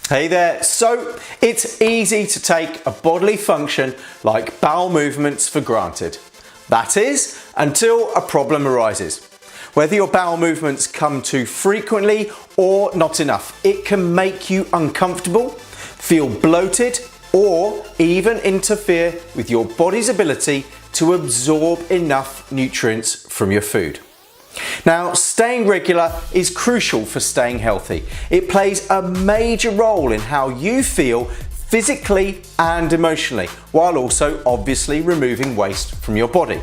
Hey there. So it's easy to take a bodily function like bowel movements for granted. That is, until a problem arises. Whether your bowel movements come too frequently or not enough, it can make you uncomfortable, feel bloated, or even interfere with your body's ability to absorb enough nutrients from your food. Now, staying regular is crucial for staying healthy. It plays a major role in how you feel physically and emotionally, while also obviously removing waste from your body.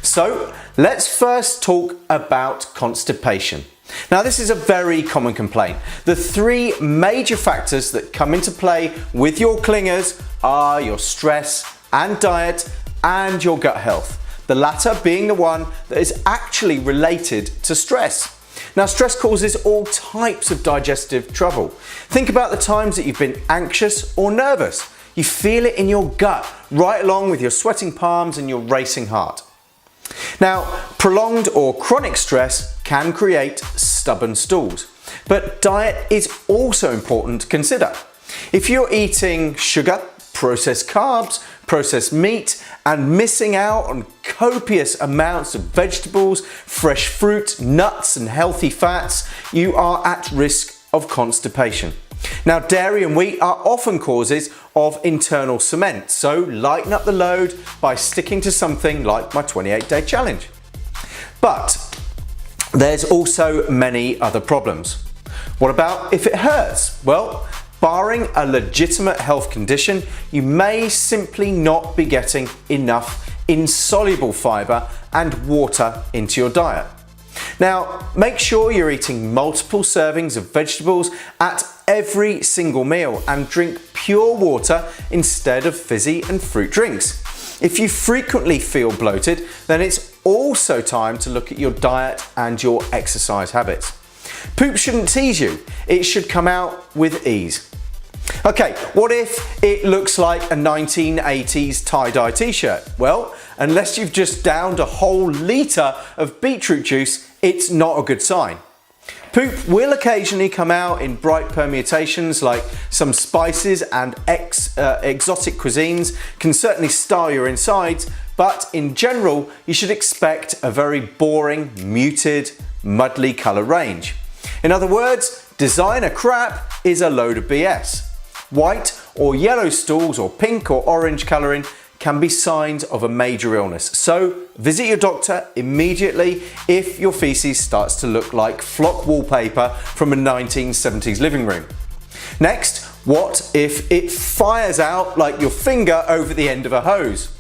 So, let's first talk about constipation. Now, this is a very common complaint. The three major factors that come into play with your clingers are your stress and diet and your gut health. The latter being the one that is actually related to stress. Now, stress causes all types of digestive trouble. Think about the times that you've been anxious or nervous. You feel it in your gut, right along with your sweating palms and your racing heart. Now, prolonged or chronic stress can create stubborn stools, but diet is also important to consider. If you're eating sugar, processed carbs, processed meat, and missing out on copious amounts of vegetables, fresh fruit, nuts, and healthy fats, you are at risk of constipation. Now, dairy and wheat are often causes of internal cement, so lighten up the load by sticking to something like my 28-day challenge. But there's also many other problems. What about if it hurts? Well, barring a legitimate health condition, you may simply not be getting enough insoluble fibre and water into your diet. Now, make sure you're eating multiple servings of vegetables at every single meal and drink pure water instead of fizzy and fruit drinks. If you frequently feel bloated, then it's also time to look at your diet and your exercise habits. Poop shouldn't tease you, it should come out with ease. Okay, what if it looks like a 1980s tie-dye t-shirt? Well, unless you've just downed a whole litre of beetroot juice, it's not a good sign. Poop will occasionally come out in bright permutations, like some spices and exotic cuisines can certainly style your insides, but in general, you should expect a very boring, muted, muddly colour range. In other words, designer crap is a load of BS. White or yellow stools or pink or orange colouring can be signs of a major illness. So visit your doctor immediately if your feces starts to look like flock wallpaper from a 1970s living room. Next, what if it fires out like your finger over the end of a hose?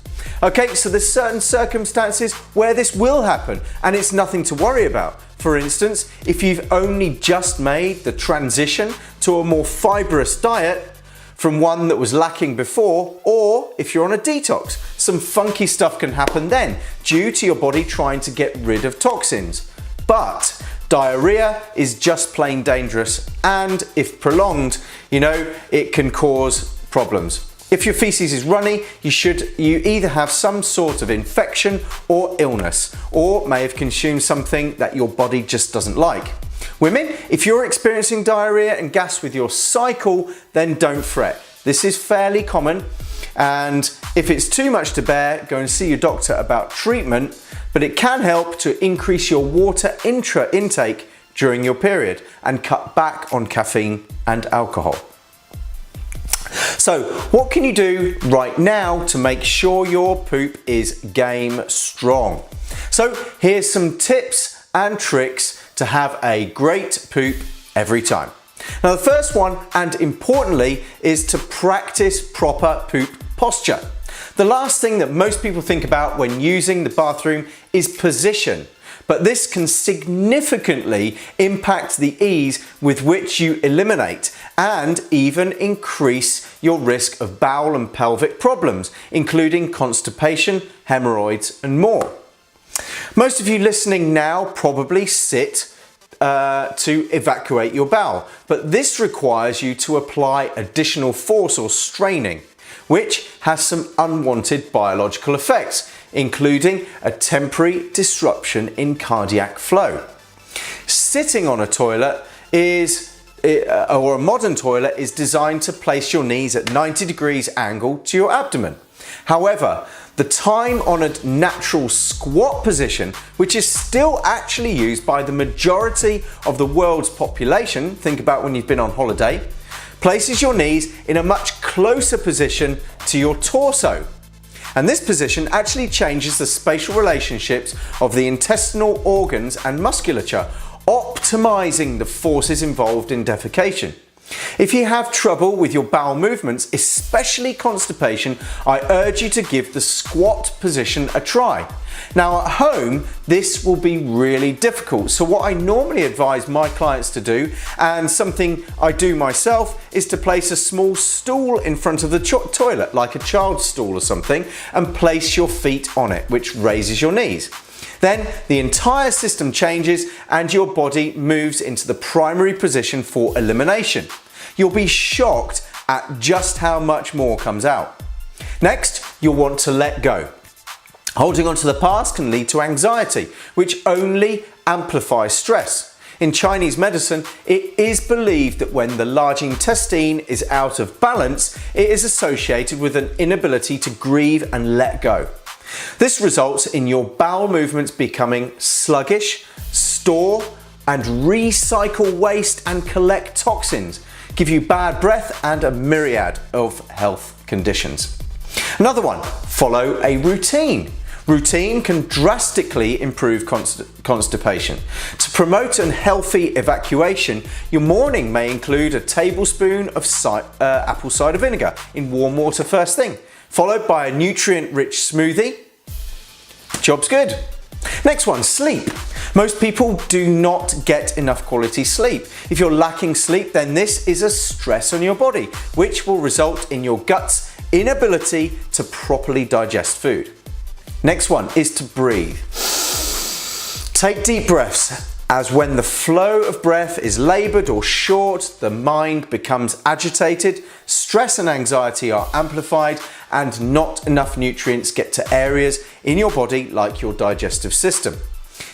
Okay, so there's certain circumstances where this will happen and it's nothing to worry about. For instance, if you've only just made the transition to a more fibrous diet from one that was lacking before, or if you're on a detox, some funky stuff can happen then due to your body trying to get rid of toxins. But diarrhea is just plain dangerous, and if prolonged, it can cause problems. If your feces is runny, you either have some sort of infection or illness, or may have consumed something that your body just doesn't like. Women, if you're experiencing diarrhea and gas with your cycle, then don't fret. This is fairly common, and if it's too much to bear, go and see your doctor about treatment, but it can help to increase your water intake during your period and cut back on caffeine and alcohol. So, what can you do right now to make sure your poop is game strong? So, here's some tips and tricks to have a great poop every time. Now, the first one, and importantly, is to practice proper poop posture. The last thing that most people think about when using the bathroom is position, but this can significantly impact the ease with which you eliminate and even increase your risk of bowel and pelvic problems, including constipation, hemorrhoids, and more. Most of you listening now probably sit to evacuate your bowel, but this requires you to apply additional force or straining. which has some unwanted biological effects, including a temporary disruption in cardiac flow. Sitting on a toilet or a modern toilet is designed to place your knees at 90 degrees angle to your abdomen. However, the time honoured natural squat position, which is still actually used by the majority of the world's population, think about when you've been on holiday, places your knees in a much closer position to your torso. And this position actually changes the spatial relationships of the intestinal organs and musculature, optimizing the forces involved in defecation. If you have trouble with your bowel movements, especially constipation, I urge you to give the squat position a try. Now at home, this will be really difficult. So what I normally advise my clients to do, and something I do myself, is to place a small stool in front of the toilet, like a child's stool or something, and place your feet on it, which raises your knees. Then the entire system changes and your body moves into the primary position for elimination. You'll be shocked at just how much more comes out. Next, you'll want to let go. Holding on to the past can lead to anxiety, which only amplifies stress. In Chinese medicine, it is believed that when the large intestine is out of balance, it is associated with an inability to grieve and let go. This results in your bowel movements becoming sluggish, store and recycle waste and collect toxins, give you bad breath and a myriad of health conditions. Another one, follow a routine. Routine can drastically improve constipation. To promote a healthy evacuation, your morning may include a tablespoon of apple cider vinegar in warm water first thing, followed by a nutrient-rich smoothie. Job's good. Next one, sleep. Most people do not get enough quality sleep. If you're lacking sleep, then this is a stress on your body, which will result in your gut's inability to properly digest food. Next one is to breathe. Take deep breaths, as when the flow of breath is laboured or short, the mind becomes agitated, stress and anxiety are amplified, and not enough nutrients get to areas in your body like your digestive system.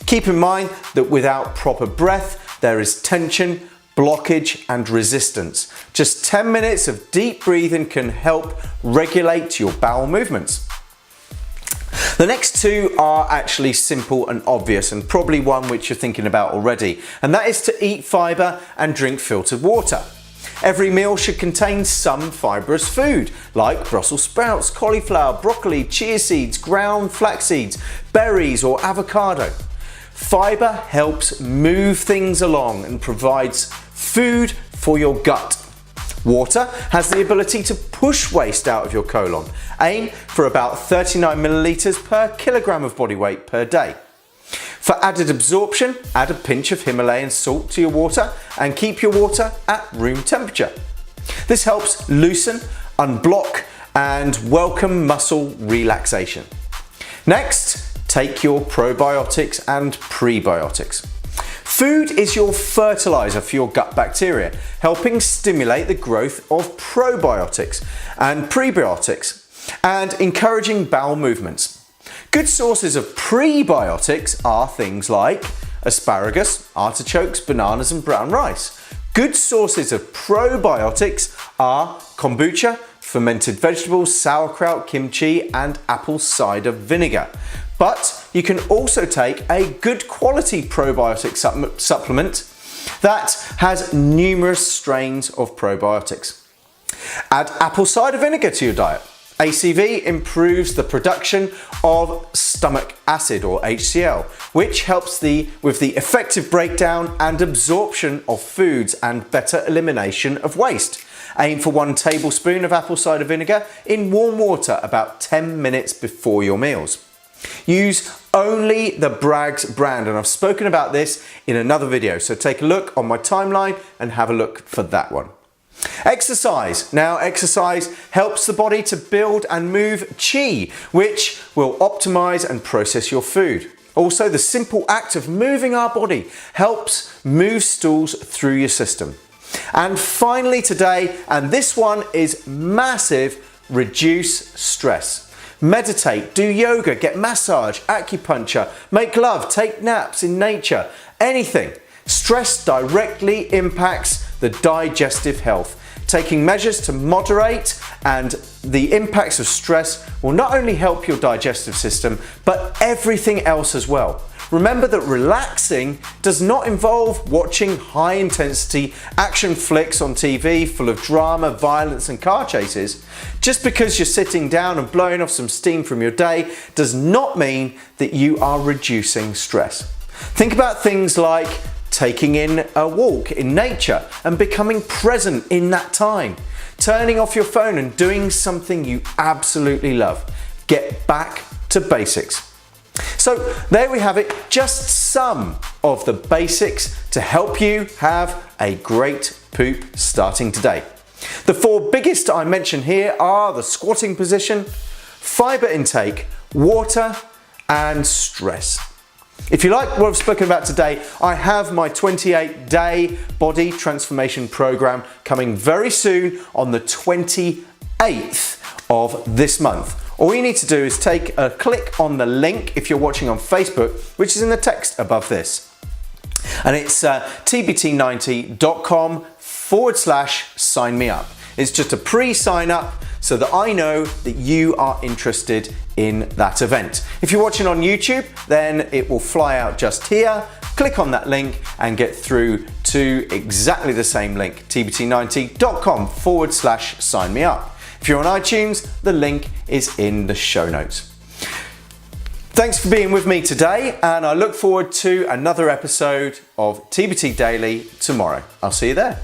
Keep in mind that without proper breath, there is tension, blockage and resistance. Just 10 minutes of deep breathing can help regulate your bowel movements. The next two are actually simple and obvious, and probably one which you're thinking about already, and that is to eat fibre and drink filtered water. Every meal should contain some fibrous food, like Brussels sprouts, cauliflower, broccoli, chia seeds, ground flax seeds, berries or avocado. Fibre helps move things along and provides food for your gut. Water has the ability to push waste out of your colon. Aim for about 39 millilitres per kilogram of body weight per day. For added absorption, add a pinch of Himalayan salt to your water and keep your water at room temperature. This helps loosen, unblock and welcome muscle relaxation. Next, take your probiotics and prebiotics. Food is your fertilizer for your gut bacteria, helping stimulate the growth of probiotics and prebiotics and encouraging bowel movements. Good sources of prebiotics are things like asparagus, artichokes, bananas and brown rice. Good sources of probiotics are kombucha, fermented vegetables, sauerkraut, kimchi and apple cider vinegar. But you can also take a good quality probiotic supplement that has numerous strains of probiotics. Add apple cider vinegar to your diet. ACV improves the production of stomach acid or HCl, which helps with the effective breakdown and absorption of foods and better elimination of waste. Aim for 1 tablespoon of apple cider vinegar in warm water about 10 minutes before your meals. Use only the Bragg's brand, and I've spoken about this in another video, so take a look on my timeline and have a look for that one. Exercise. Now, exercise helps the body to build and move qi, which will optimize and process your food. Also, the simple act of moving our body helps move stools through your system. And finally today, and this one is massive, reduce stress. Meditate, do yoga, get massage, acupuncture, make love, take naps in nature, anything. Stress directly impacts the digestive health. Taking measures to moderate and the impacts of stress will not only help your digestive system, but everything else as well. Remember that relaxing does not involve watching high-intensity action flicks on TV full of drama, violence and car chases. Just because you're sitting down and blowing off some steam from your day does not mean that you are reducing stress. Think about things like taking in a walk in nature and becoming present in that time. Turning off your phone and doing something you absolutely love. Get back to basics. So there we have it, just some of the basics to help you have a great poop starting today. The 4 biggest I mentioned here are the squatting position, fibre intake, water and stress. If you like what I've spoken about today, I have my 28-day body transformation program coming very soon on the 28th of this month. All you need to do is take a click on the link if you're watching on Facebook, which is in the text above this. And it's tbt90.com/sign me up. It's just a pre-sign up so that I know that you are interested in that event. If you're watching on YouTube, then it will fly out just here. Click on that link and get through to exactly the same link, tbt90.com/sign me up. If you're on iTunes, the link is in the show notes. Thanks for being with me today, and I look forward to another episode of TBT Daily tomorrow. I'll see you there.